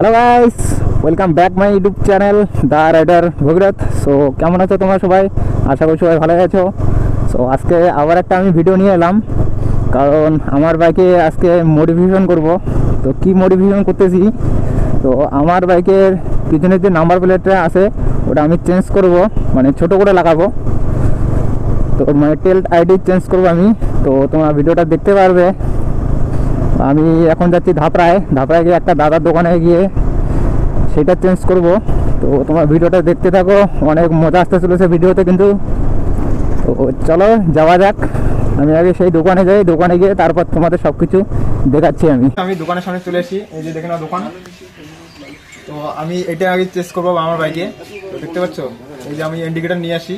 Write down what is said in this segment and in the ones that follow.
Hello guys, welcome back my YouTube channel the rider Bhagirath. So কেমন আছো তোমরা সবাই? আশা করি সবাই ভালো আছো। সো আজকে আবার একটা আমি ভিডিও নিয়ে এলাম, কারণ আমার বাইকে আজকে মডিফিকেশন করব। তো কি মডিফিকেশন করতেছি, তো আমার বাইকের পিছনে যে নাম্বার প্লেটটা আছে ওটা আমি চেঞ্জ করব, মানে ছোট করে লাগাবো। তো মানে টেল আইডি চেঞ্জ করব আমি। তো তোমরা ভিডিওটা দেখতে পারবে। আমি এখন যাচ্ছি ধাপড়ায় গিয়ে একটা দাদার দোকানে গিয়ে সেটা চেঞ্জ করব। তো তোমার ভিডিওটা দেখতে থাকো, অনেক মজা আসতে চলেছে ভিডিওতে কিন্তু। তো চলো যাওয়া যাক। আমি আগে সেই দোকানে যাই, দোকানে গিয়ে তারপর তোমাদের সব কিছু দেখাচ্ছি। আমি দোকানের সামনে চলে এসেছি, এই যে দেখে নাও দোকান। তো আমি এটা আগে চেঞ্জ করবো আমার বাইকে। তো দেখতে পাচ্ছ, এই যে আমি ইন্ডিকেটার নিয়ে আসি,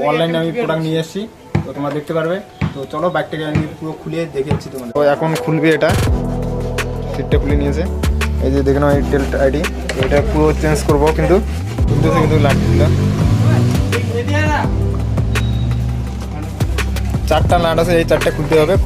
অনলাইনে আমি প্রোডাক্ট নিয়ে আসছি, তো তোমরা দেখতে পারবে। তো চলো বাইকটাকে আমি পুরো খুলে দেখেছি তোমাদের। তো এখন খুলবে, এটা সিটটা খুলে নিয়েছে। এই যে দেখে নাও এই টেল আইডি, তো এটা পুরো চেঞ্জ করবো কিন্তু লাইটটা 4টা লাইট আছে, এই 4টা খুলতে হবে।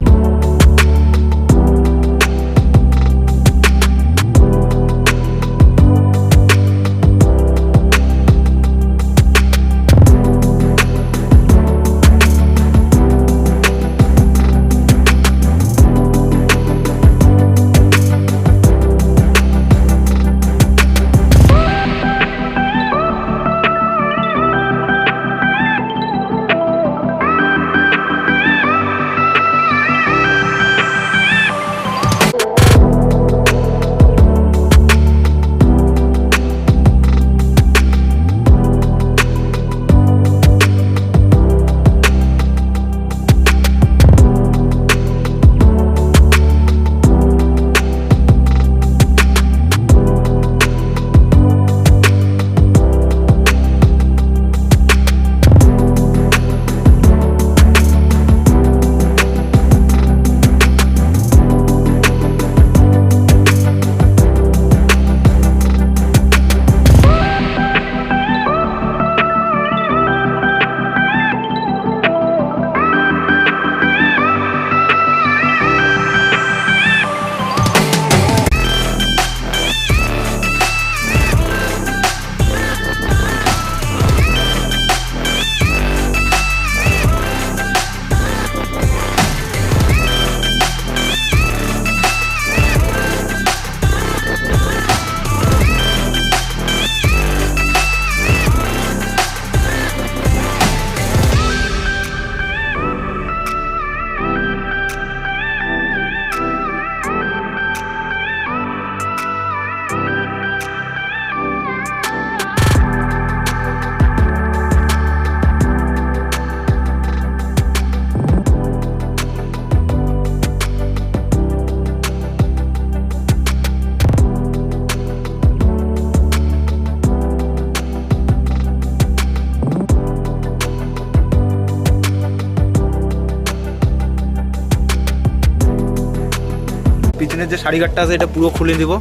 পিছনের যে শাড়ি গার্ডটা আছে এটা পুরো খুলে দিব।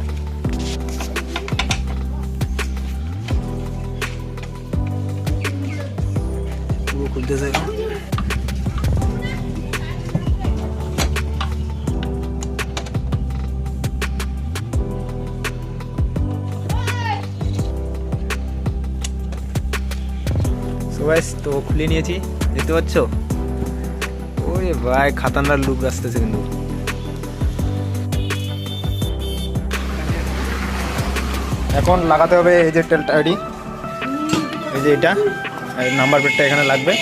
পুরো খুলতেছে। সো গাইস, তো খুলে নিয়েছি, দেখতে পাচ্ছ। ওই ভাই খাতারনার লুক আসতেছে কিন্তু। এখন লাগাতে হবে এই যে টেল আইডি, এই যে এটা নাম্বার প্লেটটা এখানে লাগবে।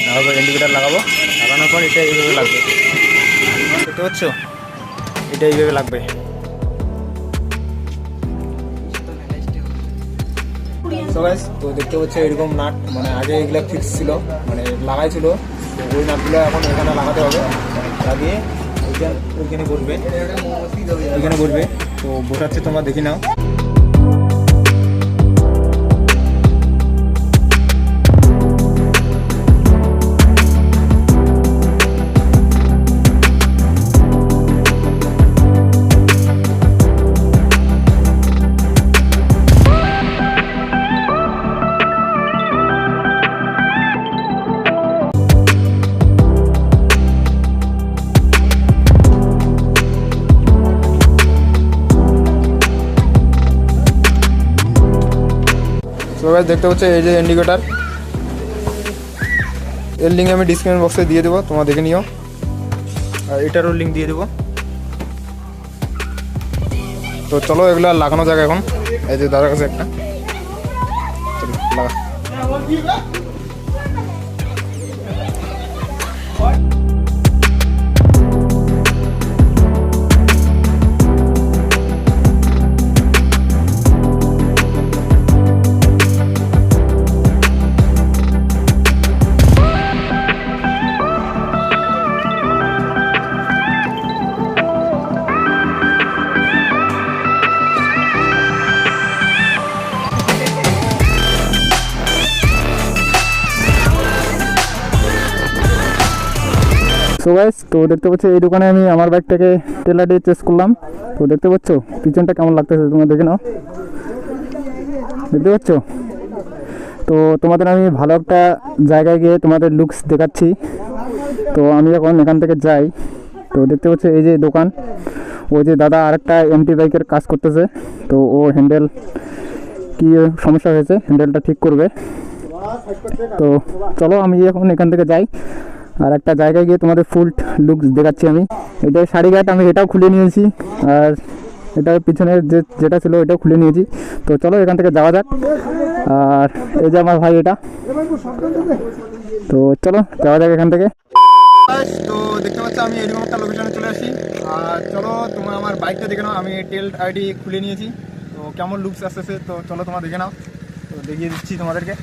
তারপর ইন্ডিকেটার লাগাবো, লাগানোর পর এটা এইভাবে লাগবে, দেখতে পাচ্ছ, এটা এইভাবে লাগবে। সো গাইস, তো দেখতে পাচ্ছ এরকম নাট, মানে আগে এগুলো ফিক্স ছিল, মানে লাগাই ছিল, তো ওই নাটগুলো এখন এখানে লাগাতে হবে। লাগিয়ে ওইখানে বসবে, ওইখানে বসবে। তো বসাচ্ছে, তোমরা দেখি নাও। গাইস দেখতে পাচ্ছ এই যে ইন্ডিকেটার, এর লিঙ্ক আমি ডিসক্রিপশন বক্সে দিয়ে দেবো, তোমরা দেখে নিও। আর এটারও লিঙ্ক দিয়ে দেবো। তো চলো এগুলো লাগানো যাক এখন। এই যে দাদার কাছে একটা, চলো লাগা। সো গাইস, তো দেখতে পাচ্ছ এই দোকানে আমি আমার বাইকটাকে টেলার দিয়ে চেস করলাম। তো দেখতে পাচ্ছ পিছনটা কেমন লাগতেছে, তোমরা দেখে নাও। দেখতে পাচ্ছ? তো তোমাদের আমি ভালো একটা জায়গায় গিয়ে তোমাদের লুকস দেখাচ্ছি। তো আমি এখন এখান থেকে যাই। তো দেখতে পাচ্ছ এই যে দোকান, ওই যে দাদা আরেকটা এমটি বাইকের কাজ করতেছে। তো ও হ্যান্ডেল কি সমস্যা হয়েছে, হ্যান্ডেলটা ঠিক করবে। তো চলো আমি এখন এখান থেকে যাই, আর একটা জায়গায় গিয়ে তোমাদের ফুল লুক দেখাচ্ছি আমি। এটা শাড়িঘাট, আমি এটাও খুলে নিয়েছি, আর এটার পিছনের যেটা ছিল ওইটাও খুলে নিয়েছি। তো চলো এখান থেকে যাওয়া যাক। আর এই যে আমার ভাই, এটা। তো চলো যাওয়া যাক এখান থেকে। তো দেখতে পাচ্ছ আমি এরকম একটা লোকেশনে চলে আসি। আর চলো তোমরা আমার বাইকটা দেখে নাও, আমি টেল আইডি খুলে নিয়েছি। তো কেমন লুকস আসতেছে, তো চলো তোমরা দেখে নাও। তো দেখিয়ে দিচ্ছি তোমাদেরকে।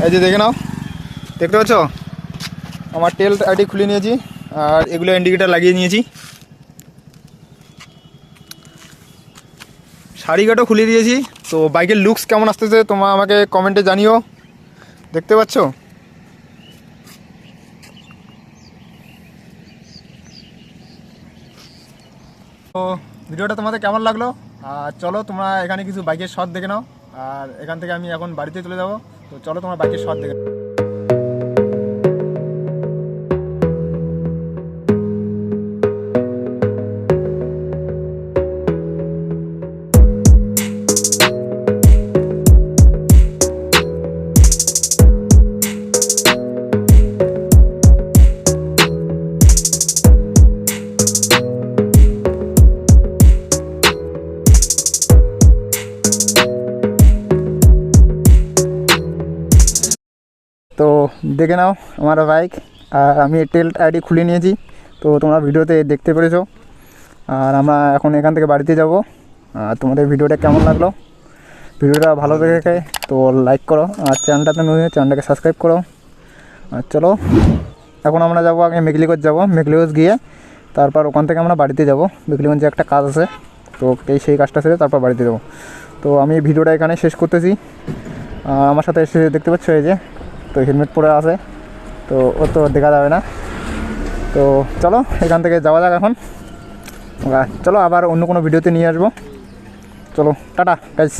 এই যে দেখে নাও, দেখতে পাচ্ছ আমার টেল আইডি খুলে নিয়েছি, আর এগুলো ইন্ডিকেটার লাগিয়ে নিয়েছি। শাড়িঘাটও খুলে দিয়েছি। তো বাইকের লুকস কেমন আসতেছে তোমরা আমাকে কমেন্টে জানিও। দেখতে পাচ্ছ? তো ভিডিওটা তোমাদের কেমন লাগলো? আর চলো তোমরা এখানে কিছু বাইকের শট দেখে নাও। আর এখান থেকে আমি এখন বাড়িতে চলে যাবো। তো চলো তোমার বাইকের শট দেখে নাও। তো দেখে নাও আমার বাইক, আর আমি টেল আইডি খুলে নিয়েছি। তো তোমরা ভিডিওতে দেখতে পেরেছো। আর আমরা এখন এখান থেকে বাড়িতে যাব। আর তোমাদের ভিডিওটা কেমন লাগলো? ভিডিওটা ভালো দেখে তো লাইক করো, আর চ্যানেলটাতে নতুন চ্যানেলটাকে সাবস্ক্রাইব করো। আর চলো এখন আমরা যাব আগে মেঘলিগঞ্জ যাব। মেঘলিগঞ্জ গিয়ে তারপর ওখান থেকে আমরা বাড়িতে যাব। মেঘলিগঞ্জে একটা কাজ আছে, তো সেই কাজটা সেরে তারপর বাড়িতে যাব। তো আমি ভিডিওটা এখানে শেষ করতেছি। আমার সাথে এসে দেখতে পাচ্ছ এই যে, তো হেলমেট পরে আছে, তো ও তো দেখা যাবে না। তো চলো এখান থেকে যাওয়া যাক এখন। চলো আবার অন্য কোনো ভিডিওতে নিয়ে আসবো। চলো টাটা গাইস।